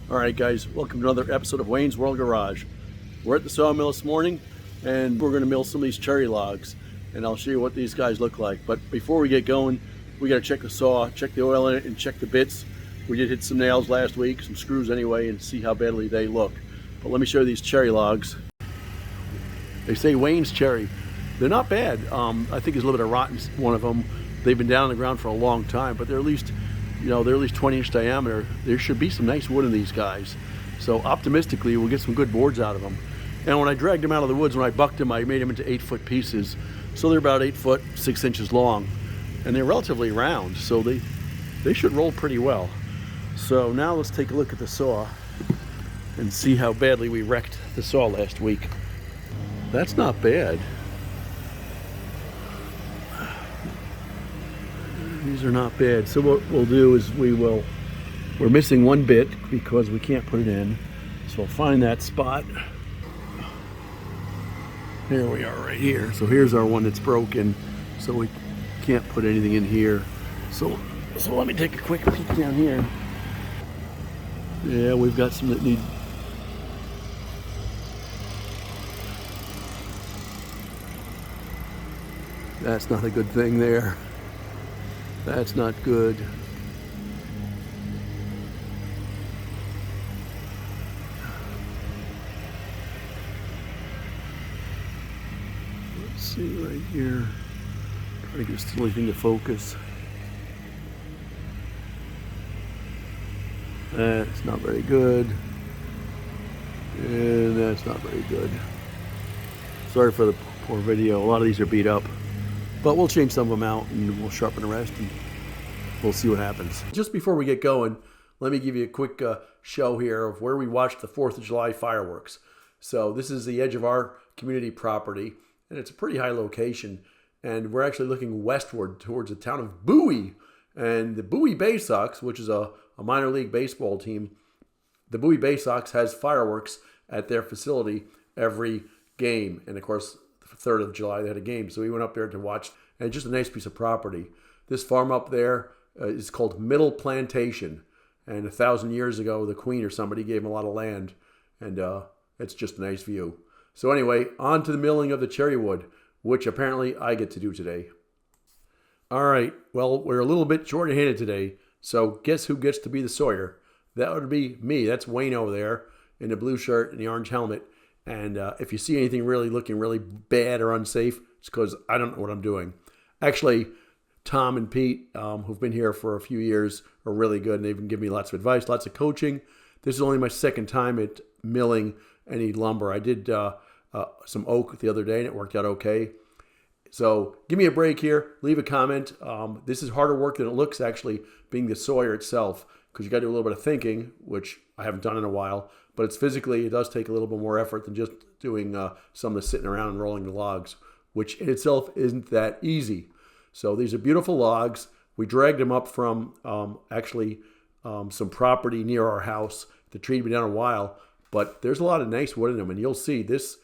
All right, guys, welcome to another episode of Wayne's World Garage. We're at the sawmill this morning, and we're going to mill some of these cherry logs, and I'll show you what these guys look like. But before we get going, we got to check the saw, check the oil in it, and check the bits. We did hit some nails last week, some screws anyway, and see how badly they look. But let me show you these cherry logs. They say Wayne's cherry. They're not bad. I think there's a little bit of rot in one of them. They've been down on the ground for a long time, but they're at least 20-inch diameter. There should be some nice wood in these guys. So optimistically, we'll get some good boards out of them. And when I dragged them out of the woods, when I bucked them, I made them into 8-foot pieces. So they're about 8 foot, 6 inches long. And they're relatively round, so they should roll pretty well. So now let's take a look at the saw and see how badly we wrecked the saw last week. That's not bad. These are not bad. So what we'll do is we're missing one bit because we can't put it in. So we'll find that spot. Here we are right here. So here's our one that's broken. So we can't put anything in here. So let me take a quick peek down here. Yeah, we've got some that need. That's not a good thing there. That's not good. Let's see right here. Try to get this silly thing to focus. That's not very good. And that's not very good. Sorry for the poor video. A lot of these are beat up. But we'll change some of them out and we'll sharpen the rest and we'll see what happens. Just before we get going, let me give you a quick show here of where we watched the 4th of July fireworks. So this is the edge of our community property, and it's a pretty high location. And we're actually looking westward towards the town of Bowie. And the Bowie Bay Sox, which is a minor league baseball team, the Bowie Bay Sox has fireworks at their facility every game. And of course, 3rd of July, they had a game. So we went up there to watch, and just a nice piece of property. This farm up there is called Middle Plantation. And 1,000 years ago, the Queen or somebody gave them a lot of land. And it's just a nice view. So anyway, on to the milling of the cherry wood, which apparently I get to do today. All right, well, we're a little bit short-handed today. So guess who gets to be the Sawyer? That would be me. That's Wayno there in the blue shirt and the orange helmet. And if you see anything looking really bad or unsafe, it's because I don't know what I'm doing. Actually, Tom and Pete, who've been here for a few years, are really good, and they've been giving me lots of advice, lots of coaching. This is only my second time at milling any lumber. I did some oak the other day, and it worked out okay. So give me a break here. Leave a comment. This is harder work than it looks, actually, being the Sawyer itself, because you got to do a little bit of thinking, which I haven't done in a while. But it's physically, it does take a little bit more effort than just doing some of the sitting around and rolling the logs, which in itself isn't that easy. So these are beautiful logs. We dragged them up from some property near our house. The tree had been down a while, but there's a lot of nice wood in them, and you'll see this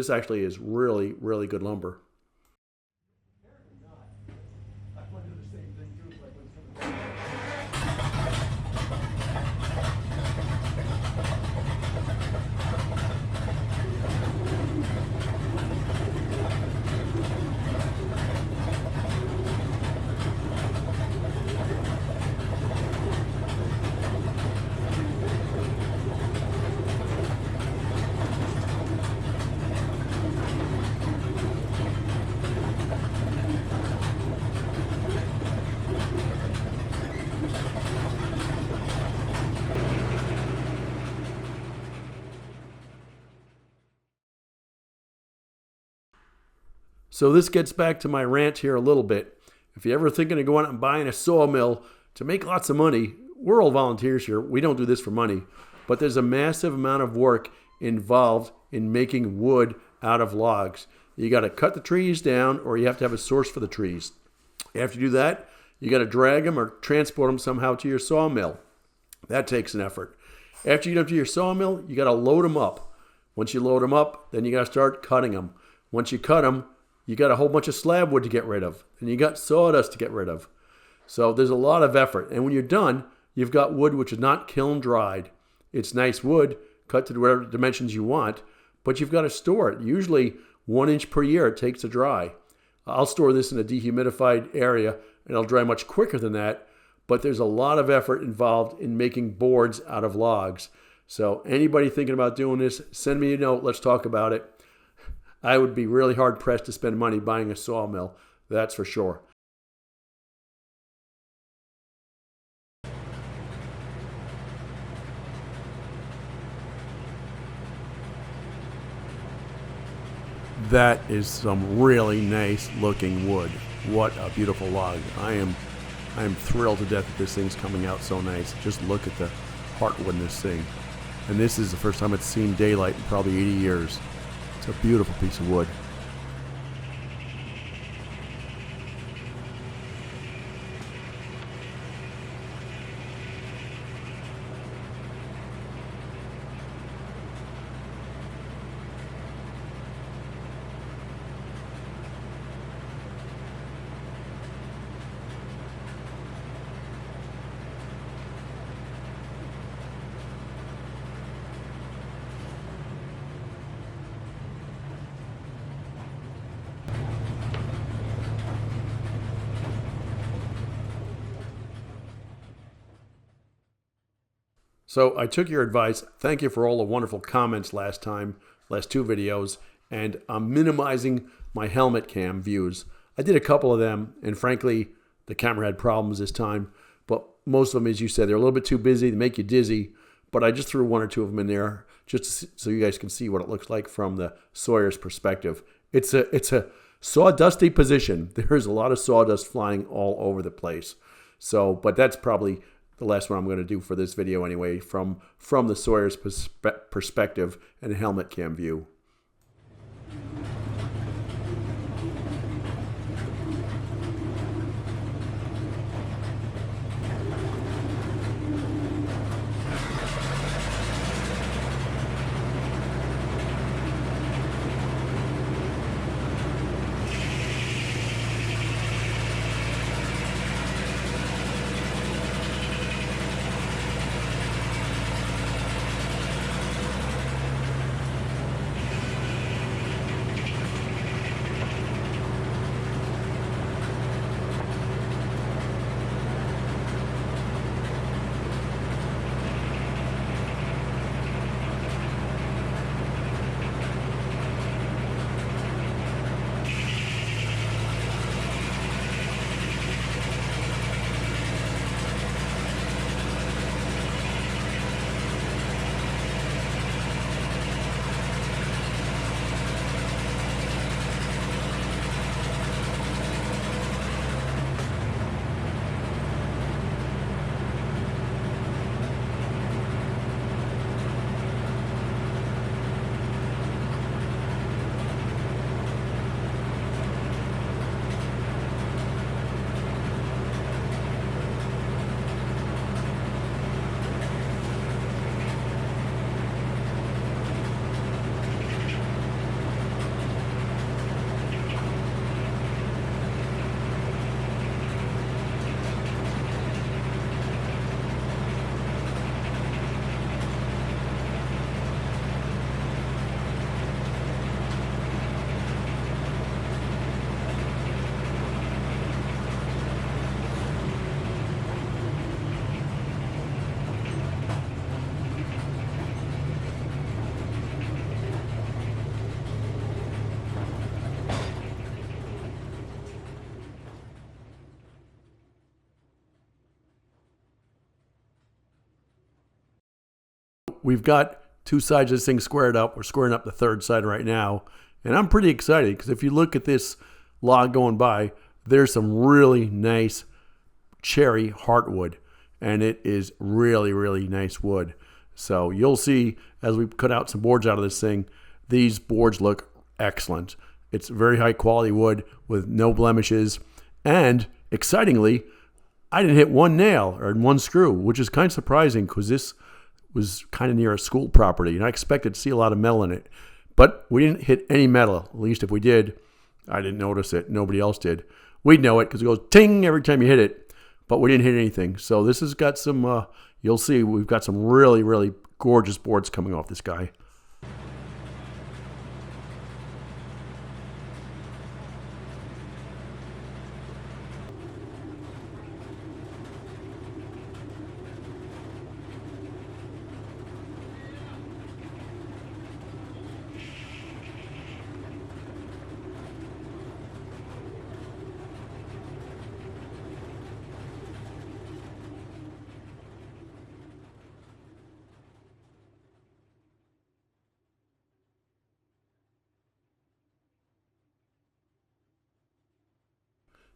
actually is really, really good lumber. So this gets back to my rant here a little bit. If you're ever thinking of going out and buying a sawmill to make lots of money, we're all volunteers here. We don't do this for money. But there's a massive amount of work involved in making wood out of logs. You got to cut the trees down, or you have to have a source for the trees. After you do that, you got to drag them or transport them somehow to your sawmill. That takes an effort. After you get them to your sawmill, you got to load them up. Once you load them up, then you got to start cutting them. Once you cut them, you got a whole bunch of slab wood to get rid of, and you got sawdust to get rid of. So there's a lot of effort. And when you're done, you've got wood which is not kiln dried. It's nice wood, cut to whatever dimensions you want, but you've got to store it. Usually 1 inch per year it takes to dry. I'll store this in a dehumidified area, and it'll dry much quicker than that, but there's a lot of effort involved in making boards out of logs. So anybody thinking about doing this, send me a note. Let's talk about it. I would be really hard pressed to spend money buying a sawmill. That's for sure. That is some really nice looking wood. What a beautiful log. I am thrilled to death that this thing's coming out so nice. Just look at the heartwood in this thing. And this is the first time it's seen daylight in probably 80 years. It's a beautiful piece of wood. So I took your advice. Thank you for all the wonderful comments last two videos, and I'm minimizing my helmet cam views. I did a couple of them, and frankly, the camera had problems this time, but most of them, as you said, they're a little bit too busy, they make you dizzy, but I just threw 1 or 2 of them in there just so you guys can see what it looks like from the Sawyer's perspective. It's a sawdusty position. There's a lot of sawdust flying all over the place. So, but that's probably the last one I'm going to do for this video anyway, from the Sawyer's perspective and helmet cam view. We've got 2 sides of this thing squared up. We're squaring up the 3rd side right now. And I'm pretty excited because if you look at this log going by, there's some really nice cherry heartwood. And it is really, really nice wood. So you'll see as we cut out some boards out of this thing, these boards look excellent. It's very high quality wood with no blemishes. And excitingly, I didn't hit 1 nail or 1 screw, which is kind of surprising because this was kind of near a school property, and I expected to see a lot of metal in it. But we didn't hit any metal. At least if we did, I didn't notice it. Nobody else did. We'd know it because it goes ting every time you hit it, but we didn't hit anything. So this has got some, you'll see, we've got some really, really gorgeous boards coming off this guy.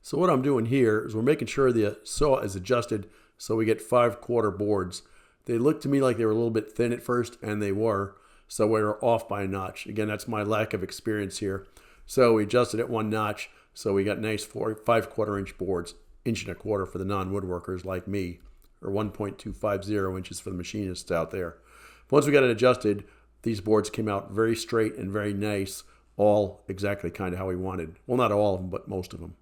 So what I'm doing here is we're making sure the saw is adjusted so we get 5/4 boards. They looked to me like they were a little bit thin at first, and they were. So we were off by a notch. Again, that's my lack of experience here. So we adjusted it 1 notch, so we got nice 5/4 inch boards, 1.25 for the non-woodworkers like me, or 1.250 inches for the machinists out there. Once we got it adjusted, these boards came out very straight and very nice, all exactly kind of how we wanted. Well, not all of them, but most of them.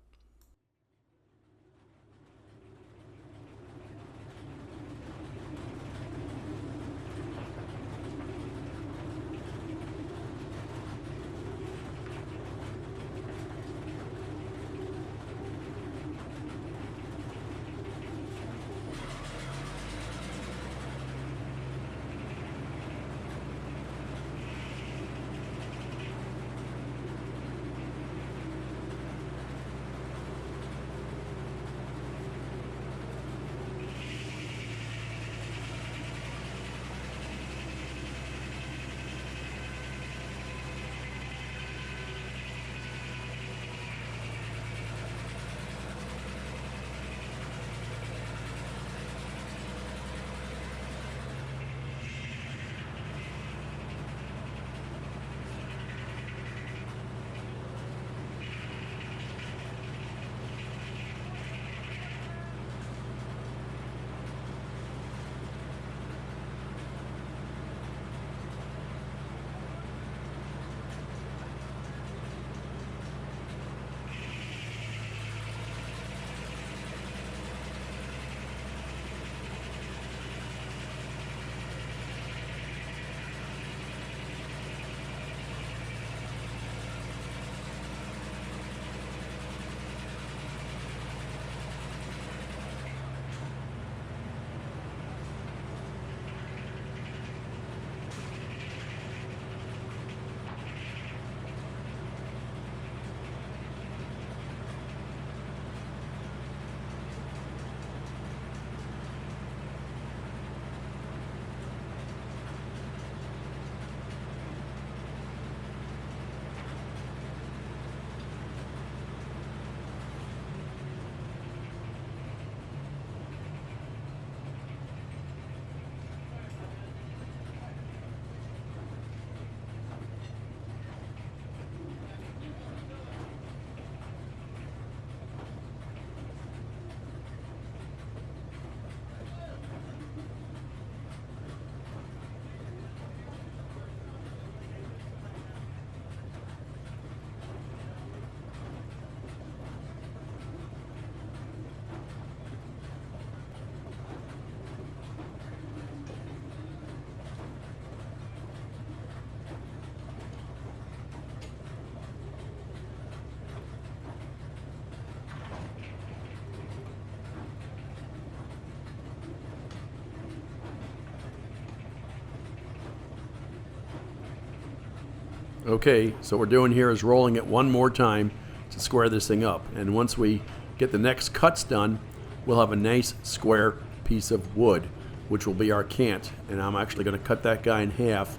Okay, so what we're doing here is rolling it one more time to square this thing up. And once we get the next cuts done, we'll have a nice square piece of wood, which will be our cant. And I'm actually going to cut that guy in half,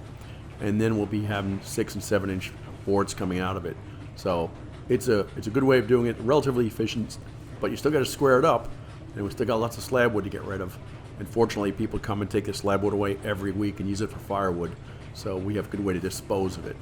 and then we'll be having 6 and 7 inch boards coming out of it. So it's a good way of doing it, relatively efficient, but you still got to square it up, and we still got lots of slab wood to get rid of. Unfortunately, people come and take the slab wood away every week and use it for firewood, so we have a good way to dispose of it.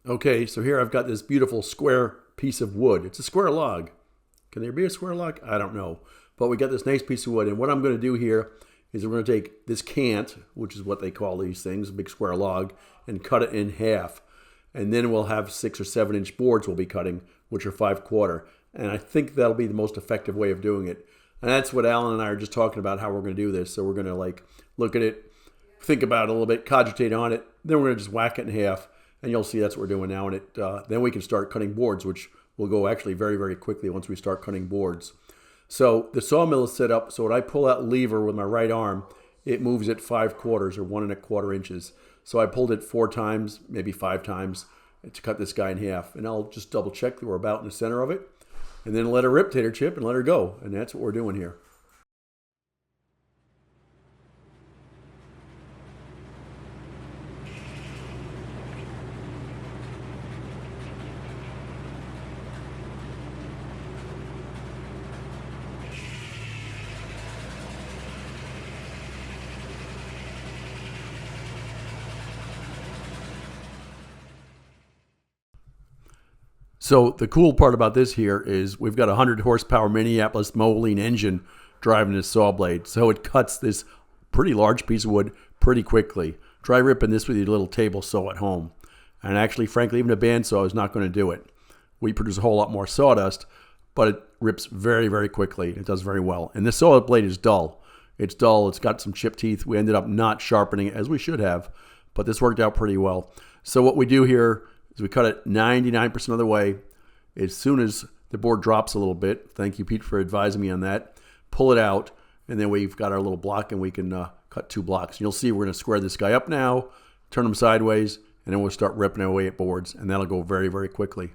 Okay, so here I've got this beautiful square piece of wood. It's a square log. Can there be a square log? I don't know. But we got this nice piece of wood, and what I'm going to do here is we're going to take this cant, which is what they call these things, a big square log, and cut it in half. And then we'll have 6 or 7 inch boards we'll be cutting, which are 5/4. And I think that'll be the most effective way of doing it. And that's what Alan and I are just talking about, how we're going to do this. So we're going to look at it, think about it a little bit, cogitate on it. Then we're going to just whack it in half. And you'll see that's what we're doing now. And then we can start cutting boards, which will go actually very, very quickly once we start cutting boards. So the sawmill is set up so when I pull that lever with my right arm, it moves at 5/4 or 1 1/4 inches. So I pulled it 4 times, maybe 5 times to cut this guy in half. And I'll just double check that we're about in the center of it. And then let her rip, tater chip, and let her go. And that's what we're doing here. So the cool part about this here is we've got a 100 horsepower Minneapolis Moline engine driving this saw blade. So it cuts this pretty large piece of wood pretty quickly. Try ripping this with your little table saw at home. And actually, frankly, even a bandsaw is not going to do it. We produce a whole lot more sawdust, but it rips very, very quickly. It does very well. And this saw blade is dull. It's dull. It's got some chip teeth. We ended up not sharpening it as we should have, but this worked out pretty well. So what we do here is we cut it 99% of the way. As soon as the board drops a little bit, thank you, Pete, for advising me on that, pull it out, and then we've got our little block, and we can cut 2 blocks. And you'll see we're going to square this guy up now, turn him sideways, and then we'll start ripping away at boards, and that'll go very, very quickly.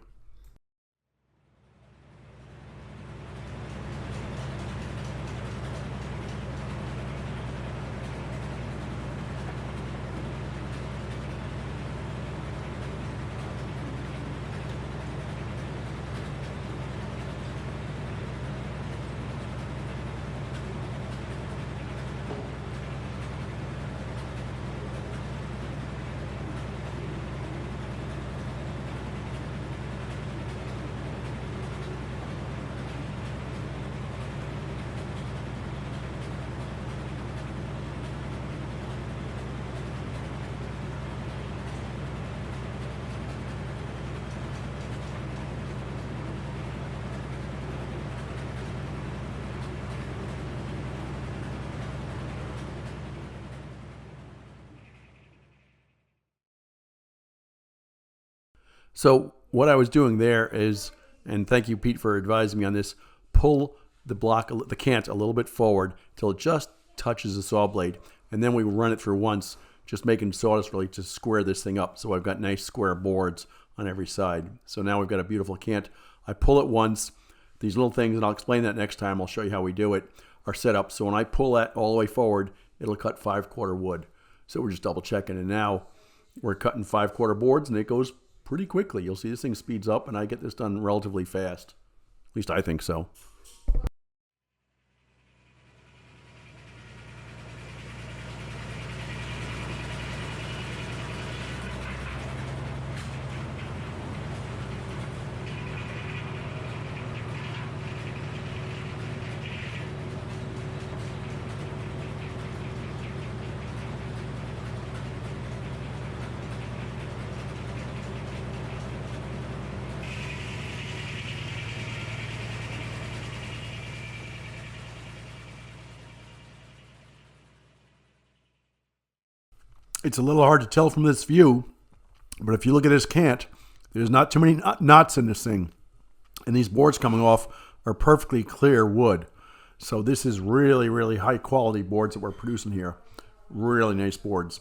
So what I was doing there is, and thank you, Pete, for advising me on this, pull the block, the cant a little bit forward till it just touches the saw blade. And then we run it through once, just making sawdust really to square this thing up. So I've got nice square boards on every side. So now we've got a beautiful cant. I pull it once. These little things, and I'll explain that next time, I'll show you how we do it, are set up. So when I pull that all the way forward, it'll cut 5/4 wood. So we're just double checking. And now we're cutting 5/4 boards, and it goes pretty quickly. You'll see this thing speeds up, and I get this done relatively fast. At least I think so. It's a little hard to tell from this view, but if you look at this cant, there's not too many knots in this thing. And these boards coming off are perfectly clear wood. So this is really, really high quality boards that we're producing here. Really nice boards.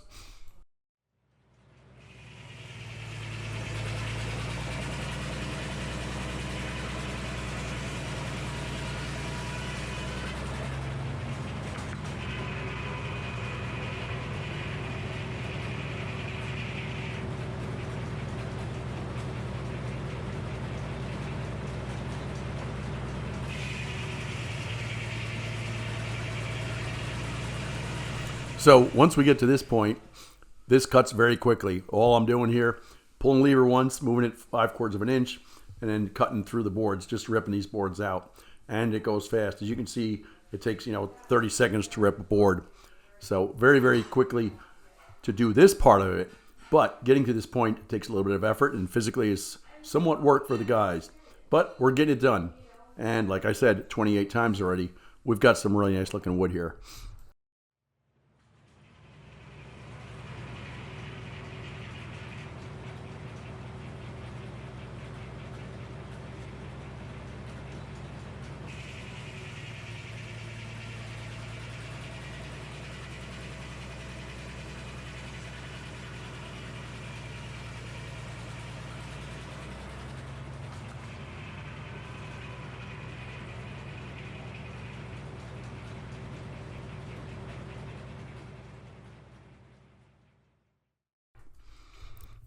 So once we get to this point, this cuts very quickly. All I'm doing here pulling lever once, moving it 5/4 of an inch, and then cutting through the boards, just ripping these boards out. And it goes fast. As you can see, it takes 30 seconds to rip a board. So very, very quickly to do this part of it. But getting to this point takes a little bit of effort, and physically is somewhat work for the guys. But we're getting it done. And like I said 28 times already, we've got some really nice looking wood here.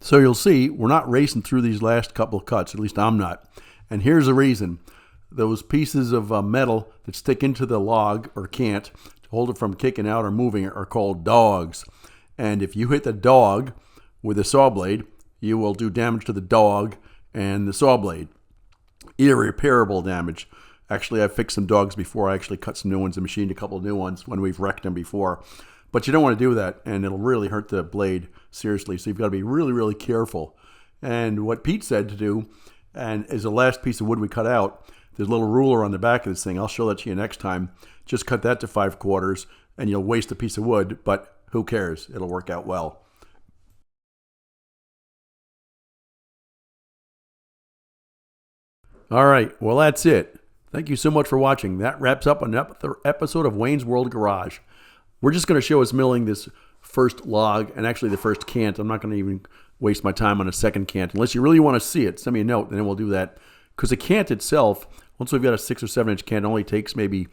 So you'll see we're not racing through these last couple of cuts, at least I'm not. And here's the reason. Those pieces of metal that stick into the log or can't to hold it from kicking out or moving are called dogs. And if you hit the dog with a saw blade, you will do damage to the dog and the saw blade. Irreparable damage. Actually, I've fixed some dogs before. I actually cut some new ones and machined a couple of new ones when we've wrecked them before. But you don't want to do that, and it'll really hurt the blade seriously. So you've got to be really, really careful. And what Pete said to do, and is the last piece of wood we cut out, there's a little ruler on the back of this thing. I'll show that to you next time. Just cut that to 5/4, and you'll waste a piece of wood, but who cares? It'll work out well. All right, well, that's it. Thank you so much for watching. That wraps up another episode of Wayne's World Garage. We're just going to show us milling this first log and actually the first cant. I'm not going to even waste my time on a second cant. Unless you really want to see it, send me a note, and then we'll do that. Because the cant itself, once we've got a 6 or 7 inch cant, it only takes maybe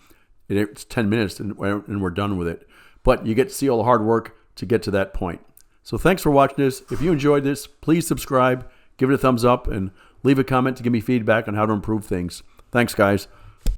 it's 10 minutes and we're done with it. But you get to see all the hard work to get to that point. So thanks for watching this. If you enjoyed this, please subscribe, give it a thumbs up, and leave a comment to give me feedback on how to improve things. Thanks, guys.